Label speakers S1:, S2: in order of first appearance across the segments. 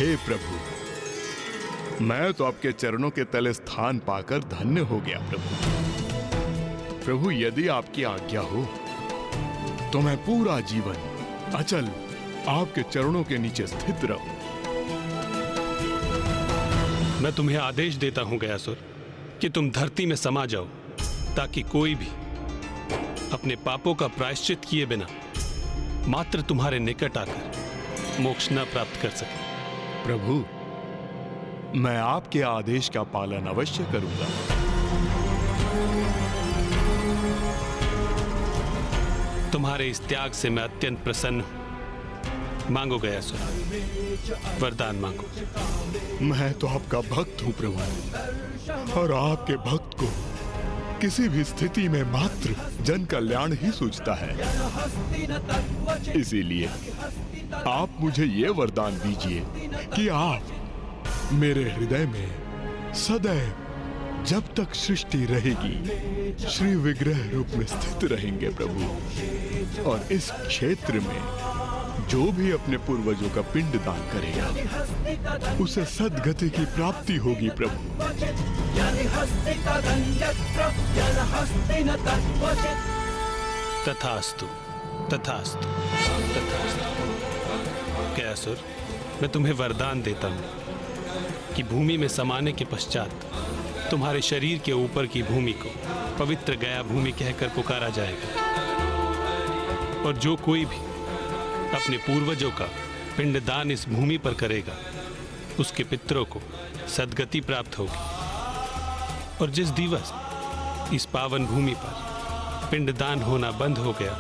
S1: हे प्रभु, मैं तो आपके चरणों के तले स्थान पाकर धन्य हो गया प्रभु। प्रभु, यदि आपकी आज्ञा हो तो मैं पूरा जीवन अचल आपके चरणों के नीचे स्थित रहूं।
S2: मैं तुम्हें आदेश देता हूं गयासुर कि तुम धरती में समा जाओ, ताकि कोई भी अपने पापों का प्रायश्चित किए बिना मात्र तुम्हारे निकट आकर मोक्ष न प्राप्त कर सके।
S1: प्रभु, मैं आपके आदेश का पालन अवश्य करूंगा।
S2: तुम्हारे इस त्याग से मैं अत्यंत प्रसन्न हूं। मांगो गयासुर, वरदान मांगो।
S1: मैं तो आपका भक्त हूं प्रभु, और आपके भक्त को किसी भी स्थिति में मात्र जन कल्याण ही सूझता है। इसीलिए आप मुझे ये वरदान दीजिए कि आप मेरे हृदय में सदैव, जब तक सृष्टि रहेगी, श्री विग्रह रूप में स्थित रहेंगे प्रभु। और इस क्षेत्र में जो भी अपने पूर्वजों का पिंड दान करेगा, उसे सद्गति की प्राप्ति होगी प्रभु।
S2: तथास्तु, तथास्तु, तथास्तु। गयासुर, मैं तुम्हें वरदान देता हूं कि भूमि में समाने के पश्चात तुम्हारे शरीर के ऊपर की भूमि को पवित्र गया भूमि कहकर पुकारा जाएगा, और जो कोई भी अपने पूर्वजों का पिंडदान इस भूमि पर करेगा, उसके पितरों को सद्गति प्राप्त होगी। और जिस दिवस इस पावन भूमि पर पिंडदान होना बंद हो गया,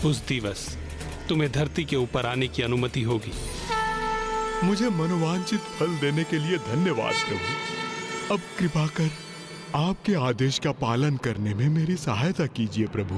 S2: उस दिवस तुम्हें धरती के ऊपर आने की अनुमति होगी।
S1: मुझे मनोवांछित फल देने के लिए धन्यवाद प्रभु। अब कृपा कर आपके आदेश का पालन करने में मेरी सहायता कीजिए प्रभु।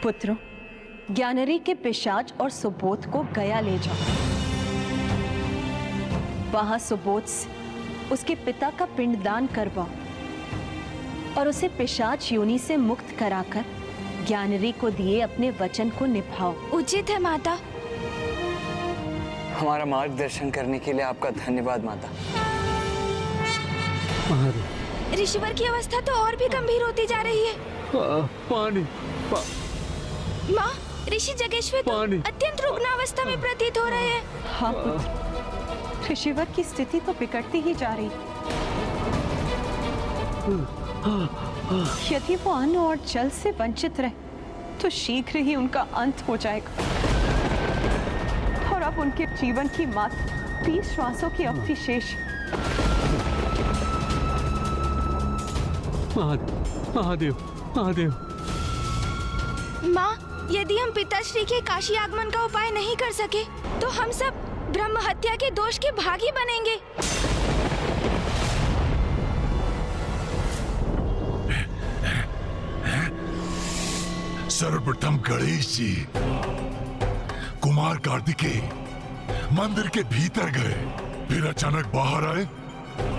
S3: पुत्रों, ज्ञानरी के पिशाच और सुबोध को गया ले जाओ। वहां सुबोध से उसके पिता का पिंडदान करवाओ और उसे पिशाच योनि से मुक्त कराकर ज्ञानरी को दिए अपने वचन को निभाओ।
S4: उचित है माता।
S5: हमारा मार्गदर्शन करने के लिए आपका धन्यवाद माता।
S4: ऋषिवर की अवस्था तो और भी गंभीर होती जा रही है।
S6: पानी
S4: माँ, ऋषि जगेश्वर तो अत्यंत रुग्ण अवस्था में प्रतीत हो रहे हैं।
S3: हाँ पुत्र, ऋषिवर की स्थिति तो बिगड़ती ही जा रही। यदि वो अन्न और जल से वंचित रहे तो शीघ्र ही उनका अंत हो जाएगा। और अब उनके जीवन की मात्र 20 श्वासों की अवधि शेष।
S6: महादेव, महादेव।
S4: माँ, यदि हम पिताश्री के काशी आगमन का उपाय नहीं कर सके तो हम सब ब्रह्म हत्या के दोष के भागी बनेंगे।
S7: सर्वप्रथम गणेश जी कुमार कार्तिकेय मंदिर के भीतर गए, फिर अचानक बाहर आए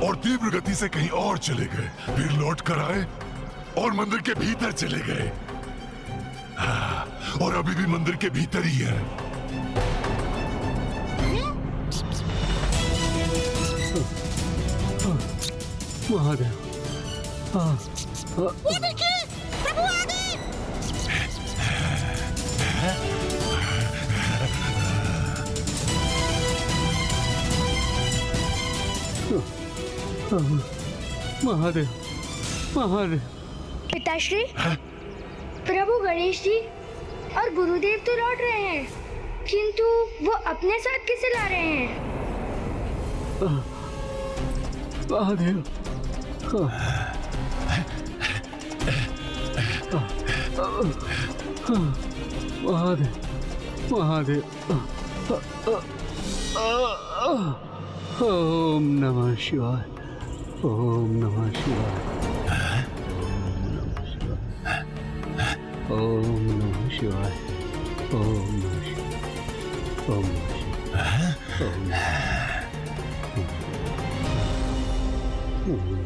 S7: और तीव्र गति से कहीं और चले गए, फिर लौट कर आए और मंदिर के भीतर चले गए। और अभी भी मंदिर के भीतर ही है।
S6: महादेव,
S4: वो देखिए, प्रभु आ गए।
S6: महादेव, महादेव।
S8: पिताश्री, प्रभु गणेश जी और गुरुदेव तो लौट रहे हैं, किंतु वो अपने साथ किसे ला रहे हैं?
S6: महादेव महादेव महादेव ओम नमः शिवाय ओम नमः शिवाय ओम नमः शिवाय ओम नमः शिवाय ओम नमः शिवाय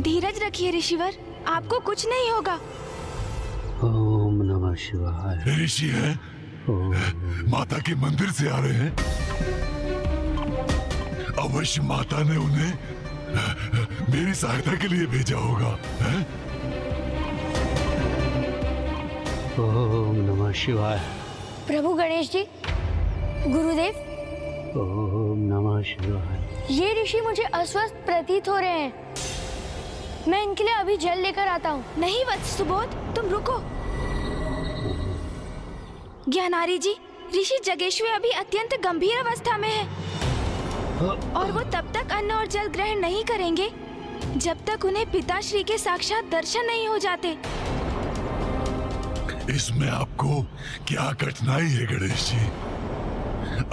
S4: धीरज रखिए ऋषिवर, आपको कुछ नहीं होगा।
S6: ओम नमः शिवाय।
S7: ऋषि है,
S6: ओम
S7: माता के मंदिर से आ रहे हैं। अवश्य माता ने उन्हें मेरी सहायता के लिए भेजा होगा।
S6: ओम नमः शिवाय।
S8: प्रभु गणेश जी, गुरुदेव,
S6: ओम नमः शिवाय।
S8: ये ऋषि मुझे अस्वस्थ प्रतीत हो रहे हैं। मैं इनके लिए अभी जल लेकर आता हूँ।
S4: नहीं वत्स सुबोध, तुम रुको। ज्ञानारी जी, ऋषि जगेश्वर अभी अत्यंत गंभीर अवस्था में है और वो तब तक अन्न और जल ग्रहण नहीं करेंगे जब तक उन्हें पिताश्री के साक्षात दर्शन नहीं हो जाते।
S7: इसमें आपको क्या कठिनाई है गणेश जी?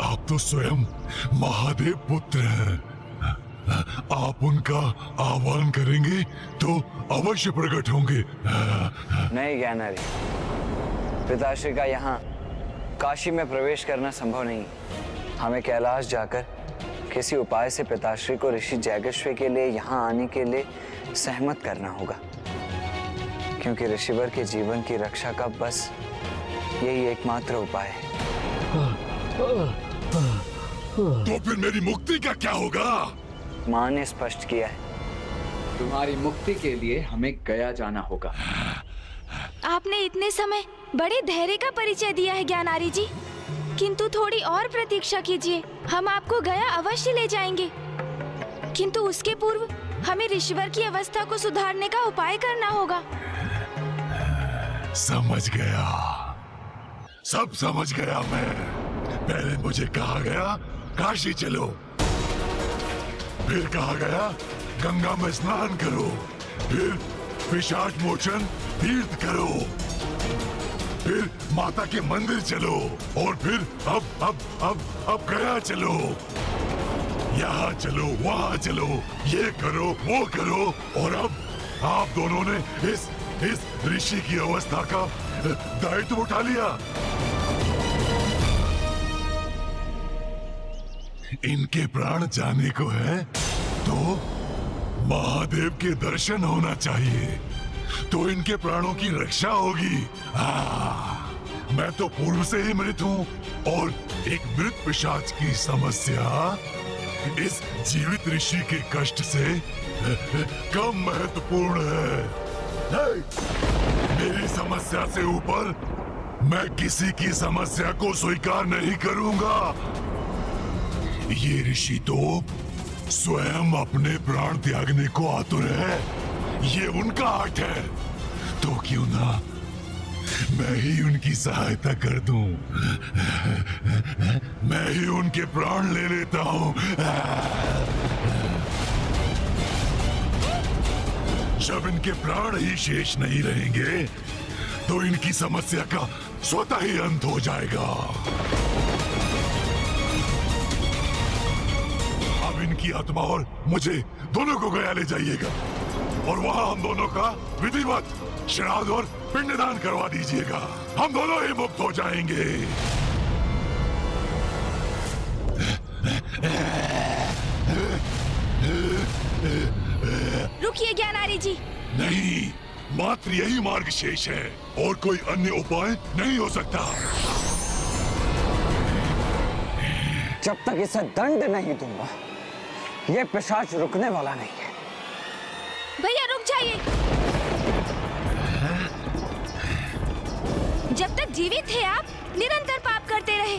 S7: आप तो स्वयं महादेव पुत्र हैं। आप उनका आह्वान करेंगे तो अवश्य प्रकट होंगे।
S5: नहीं ज्ञानारी, पिताश्री का यहाँ काशी में प्रवेश करना संभव नहीं। हमें कैलाश जाकर किसी उपाय से पिताश्री को ऋषि जैगेश्वर के लिए यहाँ आने के लिए सहमत करना होगा, क्योंकि ऋषिवर के जीवन की रक्षा का बस यही एकमात्र उपाय है।
S7: तो फिर मेरी मुक्ति का क्या होगा?
S5: माँ ने स्पष्ट किया है।
S9: तुम्हारी मुक्ति के लिए हमें गया जाना होगा।
S4: आपने इतने समय बड़े धैर्य का परिचय दिया है ज्ञानारी जी, किंतु थोड़ी और प्रतीक्षा कीजिए। हम आपको गया अवश्य ले जाएंगे, किंतु उसके पूर्व हमें ऋषिवर की अवस्था को सुधारने का उपाय करना होगा।
S7: समझ गया, सब समझ गया मैं। पहले मुझे कहा गया काशी चलो, फिर कहा गया गंगा में स्नान करो, फिर पिशाच मोचन तीर्थ करो, फिर माता के मंदिर चलो, और फिर अब गया चलो। यहाँ चलो, वहाँ चलो, ये करो, वो करो, और अब आप दोनों ने इस ऋषि की अवस्था का दायित्व उठा लिया। इनके प्राण जाने को है तो महादेव के दर्शन होना चाहिए, तो इनके प्राणों की रक्षा होगी। मैं तो पूर्व से ही मृत हूँ, और एक मृत पिशाच की समस्या इस जीवित ऋषि के कष्ट से कम महत्वपूर्ण है। मेरी समस्या से ऊपर मैं किसी की समस्या को स्वीकार नहीं करूंगा। ये ऋषि तो स्वयं अपने प्राण त्यागने को आतुर है। ये उनका आर्ट है, तो क्यों ना मैं ही उनकी सहायता कर दूं। मैं ही उनके प्राण ले लेता हूं। जब इनके प्राण ही शेष नहीं रहेंगे तो इनकी समस्या का स्वतः ही अंत हो जाएगा। अब इनकी आत्मा और मुझे दोनों को गया ले जाइएगा, और वहां हम दोनों का विधिवत श्राद्ध और पिंडदान करवा दीजिएगा। हम दोनों ही मुक्त हो जाएंगे।
S4: रुकिए ज्ञानारी जी।
S7: नहीं, मात्र यही मार्ग शेष है, और कोई अन्य उपाय नहीं हो सकता।
S5: जब तक इसे दंड नहीं दूंगा, ये पिशाच रुकने वाला नहीं है।
S4: भैया रुक जाइए। जब तक जीवित थे आप निरंतर पाप करते रहे,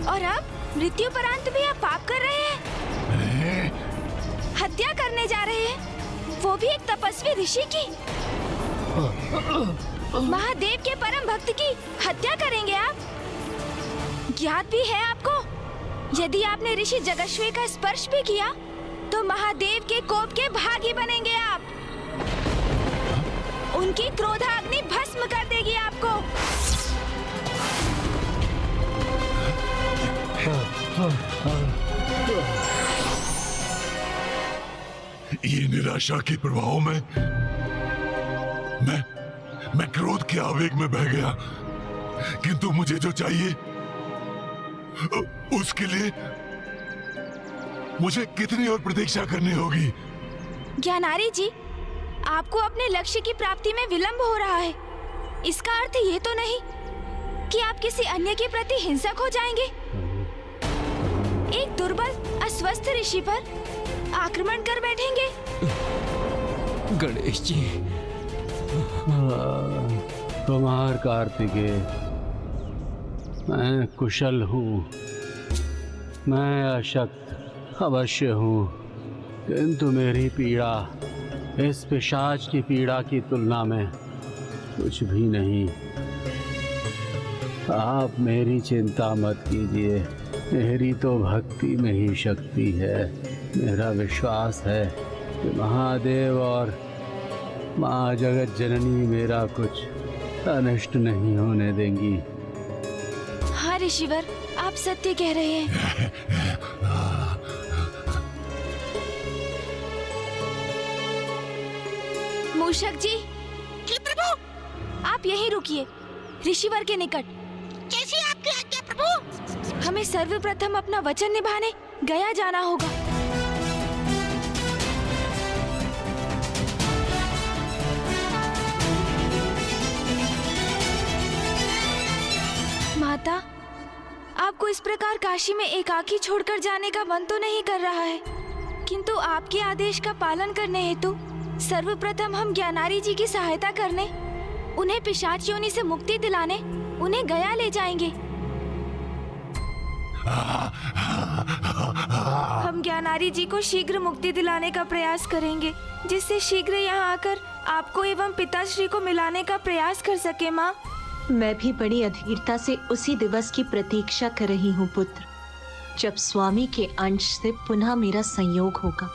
S4: और अब मृत्युपरांत भी आप पाप कर रहे हैं। हत्या करने जा रहे हैं, वो भी एक तपस्वी ऋषि की। महादेव के परम भक्त की हत्या करेंगे आप? ज्ञात भी है आपको, यदि आपने ऋषि जगेश्वर का स्पर्श भी किया तो महादेव के कोप के भागी बनेंगे आप। उनकी क्रोधाग्नि भस्म कर देगी आपको।
S7: ये निराशा के प्रभाव में मैं क्रोध के आवेग में बह गया, किंतु मुझे जो चाहिए उसके लिए मुझे कितनी और प्रतीक्षा करनी होगी?
S4: ज्ञानारी जी, आपको अपने लक्ष्य की प्राप्ति में विलंब हो रहा है। इसका अर्थ ये तो नहीं कि आप किसी अन्य के प्रति हिंसक हो जाएंगे। एक दुर्बल अस्वस्थ ऋषि पर आक्रमण कर बैठेंगे।
S6: गणेश जी, कुमार कार्तिकेय, मैं कुशल हूँ, मैं अशक्त अवश्य हूँ, किंतु मेरी पीड़ा इस पिशाच की पीड़ा की तुलना में कुछ भी नहीं। आप मेरी चिंता मत कीजिए, मेरी तो भक्ति में ही शक्ति है। मेरा विश्वास है कि महादेव और माँ जगत जननी मेरा कुछ अनिष्ट नहीं होने देंगी।
S4: हाँ ऋषिवर, आप सत्य कह रहे हैं। मूषक जी, प्रभु, आप यहीं रुकिए, ऋषिवर के निकट। कैसी आपकी आज्ञा प्रभु? हमें सर्वप्रथम अपना वचन निभाने गया जाना होगा। माता, आपको इस प्रकार काशी में एकाकी छोड़कर जाने का मन तो नहीं कर रहा है, किंतु आपके आदेश का पालन करने हेतु सर्वप्रथम हम ज्ञानारी जी की सहायता करने, उन्हें पिशाच योनि से मुक्ति दिलाने, उन्हें गया ले जाएंगे। हम ज्ञानारी जी को शीघ्र मुक्ति दिलाने का प्रयास करेंगे, जिससे शीघ्र यहाँ आकर आपको एवं पिताश्री को मिलाने का प्रयास कर सके। माँ,
S3: मैं भी बड़ी अधीरता से उसी दिवस की प्रतीक्षा कर रही हूँ पुत्र, जब स्वामी के अंश से पुनः मेरा संयोग होगा।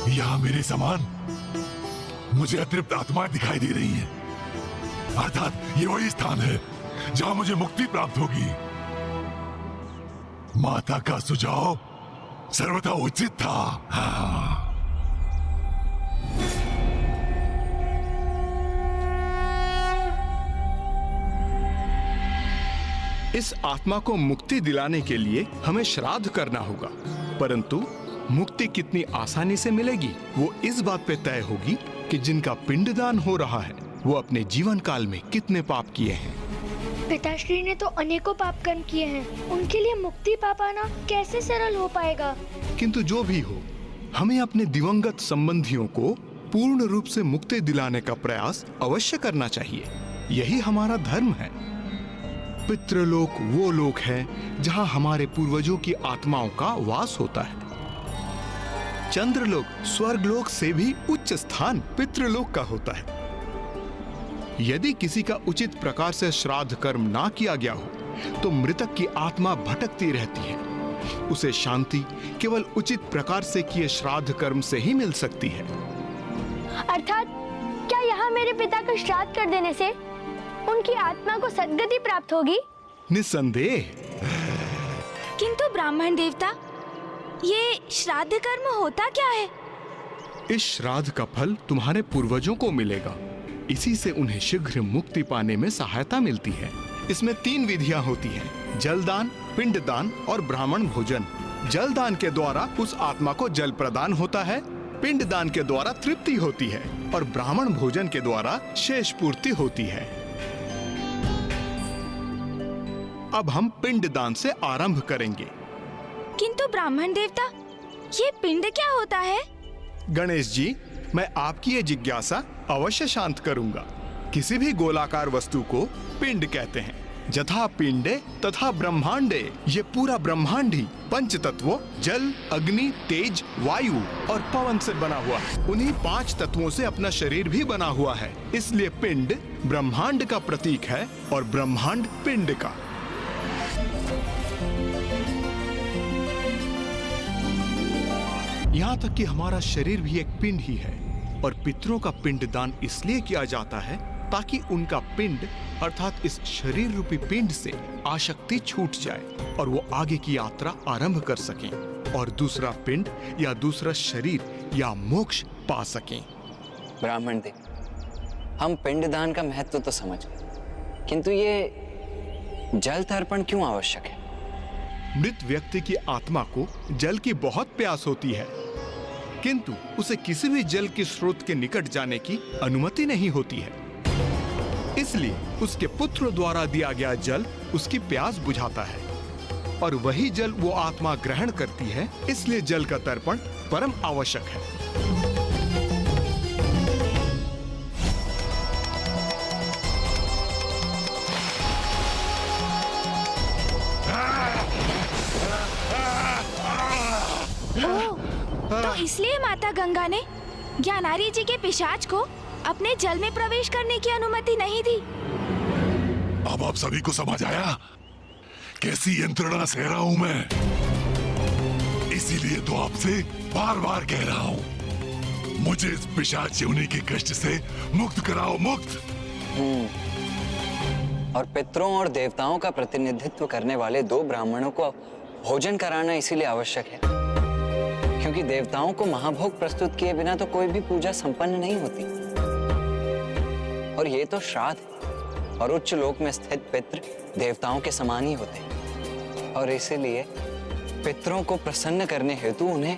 S7: यहाँ मेरे समान मुझे अतृप्त आत्माएं दिखाई दे रही हैं, अर्थात ये वही स्थान है जहाँ मुझे मुक्ति प्राप्त होगी। माता का सुझाव सर्वथा उचित था। हाँ।
S1: इस आत्मा को मुक्ति दिलाने के लिए हमें श्राद्ध करना होगा, परंतु मुक्ति कितनी आसानी से मिलेगी वो इस बात पे तय होगी कि जिनका पिंडदान हो रहा है वो अपने जीवन काल में कितने पाप किए हैं।
S8: पिताश्री ने तो अनेकों पाप कर्म किए हैं, उनके लिए मुक्ति पा पाना कैसे सरल हो पाएगा?
S1: किंतु जो भी हो, हमें अपने दिवंगत संबंधियों को पूर्ण रूप से मुक्ति दिलाने का प्रयास अवश्य करना चाहिए। यही हमारा धर्म है। पितृलोक वो लोक है जहाँ हमारे पूर्वजों की आत्माओं का वास होता है। चंद्रलोक स्वर्गलोक से भी उच्च स्थान पितृलोक का होता है। यदि किसी का उचित प्रकार से श्राद्ध कर्म ना किया गया हो तो मृतक की आत्मा भटकती रहती है। उसे शांति केवल उचित प्रकार से किए श्राद्ध कर्म से ही मिल सकती है।
S8: अर्थात क्या यहाँ मेरे पिता का श्राद्ध कर देने से उनकी आत्मा को सद्गति प्राप्त होगी?
S1: निस्संदेह।
S4: किंतु ब्राह्मण देवता, ये श्राद्ध कर्म होता क्या है?
S1: इस श्राद्ध का फल तुम्हारे पूर्वजों को मिलेगा। इसी से उन्हें शीघ्र मुक्ति पाने में सहायता मिलती है। इसमें 3 विधियां होती हैं: जलदान, पिंडदान और ब्राह्मण भोजन। जलदान के द्वारा उस आत्मा को जल प्रदान होता है, पिंडदान के द्वारा तृप्ति होती है और ब्राह्मण भोजन के द्वारा शेष पूर्ति होती है। अब हम पिंडदान से आरंभ करेंगे।
S4: किंतु ब्राह्मण देवता, ये पिंड क्या होता है?
S1: गणेश जी, मैं आपकी ये जिज्ञासा अवश्य शांत करूंगा। किसी भी गोलाकार वस्तु को पिंड कहते हैं। जथा पिंडे तथा ब्रह्मांडे, ये पूरा ब्रह्मांड ही पंच तत्वों जल, अग्नि, तेज, वायु और पवन से बना हुआ है। उन्हीं 5 तत्वों से अपना शरीर भी बना हुआ है। इसलिए पिंड ब्रह्मांड का प्रतीक है और ब्रह्मांड पिंड का। यहाँ तक कि हमारा शरीर भी एक पिंड ही है और पितरों का पिंडदान इसलिए किया जाता है ताकि उनका पिंड अर्थात इस शरीर रूपी पिंड से आसक्ति छूट जाए और वो आगे की यात्रा आरंभ कर सकें और दूसरा पिंड या दूसरा शरीर या मोक्ष पा सकें।
S5: ब्राह्मण देव, हम पिंडदान का महत्व तो समझ गए, किंतु ये जल तर्पण क्यों आवश्यक है?
S1: मृत व्यक्ति की आत्मा को जल की बहुत प्यास होती है, किंतु उसे किसी भी जल के स्रोत के निकट जाने की अनुमति नहीं होती है। इसलिए उसके पुत्र द्वारा दिया गया जल उसकी प्यास बुझाता है और वही जल वो आत्मा ग्रहण करती है। इसलिए जल का तर्पण परम आवश्यक है।
S4: तो इसलिए माता गंगा ने ज्ञानारी जी के पिशाच को अपने जल में प्रवेश करने की अनुमति नहीं दी।
S7: अब आप सभी को समझ आया कैसी यंत्रणा सह रहा हूं मैं। इसीलिए तो आपसे बार बार कह रहा हूं, मुझे इस पिशाच योनि के कष्ट से मुक्त कराओ, मुक्त।
S5: और पितरों और देवताओं का प्रतिनिधित्व करने वाले 2 ब्राह्मणों को भोजन कराना इसीलिए आवश्यक है क्योंकि देवताओं को महाभोग प्रस्तुत किए बिना तो कोई भी पूजा संपन्न नहीं होती। और ये तो श्राद्ध है और उच्च लोक में स्थित पितृ देवताओं के समान ही होते हैं और इसीलिए पितरों को प्रसन्न करने हेतु उन्हें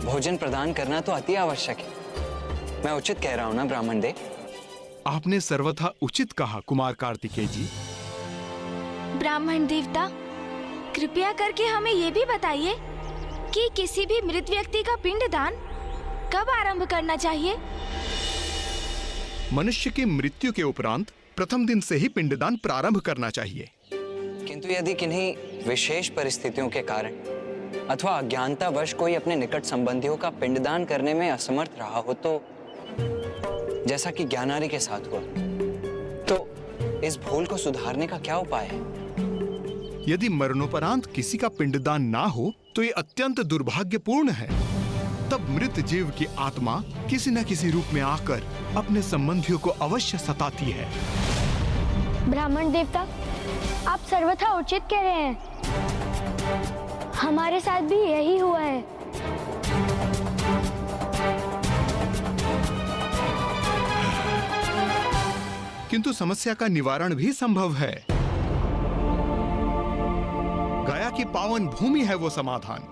S5: भोजन प्रदान करना तो अति आवश्यक है। मैं उचित कह रहा हूं ना ब्राह्मण देव?
S1: आपने सर्वथा उचित कहा कुमार कार्तिकेय जी।
S4: ब्राह्मण देवता, कृपया करके हमें ये भी बताइए कि किसी भी मृत व्यक्ति का पिंडदान कब आरंभ करना चाहिए?
S1: मनुष्य की मृत्यु के उपरांत प्रथम दिन से ही पिंडदान प्रारंभ करना चाहिए।
S5: किंतु यदि किन्हीं विशेष परिस्थितियों के कारण अथवा अज्ञानतावश कोई अपने निकट संबंधियों का पिंडदान करने में असमर्थ रहा हो तो, जैसा कि ज्ञानारी के साथ हुआ, तो इस भूल को सुधारने का क्या उपाय है?
S1: यदि मरणोपरांत किसी का पिंडदान ना हो तो ये अत्यंत दुर्भाग्यपूर्ण है। तब मृत जीव की आत्मा किसी न किसी रूप में आकर अपने संबंधियों को अवश्य सताती है।
S8: ब्राह्मण देवता, आप सर्वथा उचित कह रहे हैं। हमारे साथ भी यही हुआ है।
S1: किंतु समस्या का निवारण भी संभव है। गया की पावन भूमि है वो समाधान।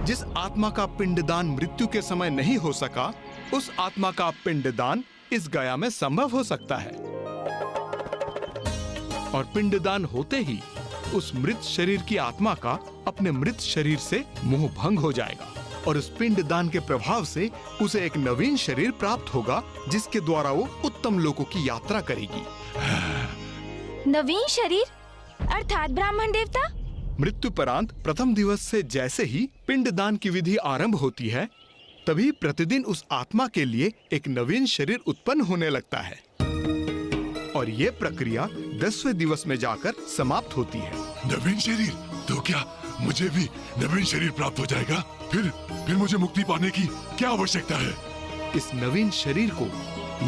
S1: जिस आत्मा का पिंडदान मृत्यु के समय नहीं हो सका, उस आत्मा का पिंडदान इस गया में संभव हो सकता है और पिंडदान होते ही उस मृत शरीर की आत्मा का अपने मृत शरीर से मोह भंग हो जाएगा और उस पिंडदान के प्रभाव से उसे एक नवीन शरीर प्राप्त होगा जिसके द्वारा वो उत्तम लोकों की यात्रा करेगी।
S4: नवीन शरीर अर्थात ब्राह्मण देवता?
S1: मृत्युपरांत प्रथम दिवस से जैसे ही पिंडदान की विधि आरंभ होती है, तभी प्रतिदिन उस आत्मा के लिए एक नवीन शरीर उत्पन्न होने लगता है और ये प्रक्रिया 10वें दिवस में जाकर समाप्त होती है।
S7: नवीन शरीर? तो क्या मुझे भी नवीन शरीर प्राप्त हो जाएगा? फिर मुझे मुक्ति पाने की क्या आवश्यकता है?
S1: इस नवीन शरीर को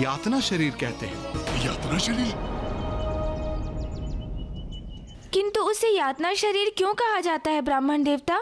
S1: यातना शरीर कहते हैं।
S7: यातना शरीर?
S4: किंतु उसे यातना शरीर क्यों कहा जाता है ब्राह्मण देवता?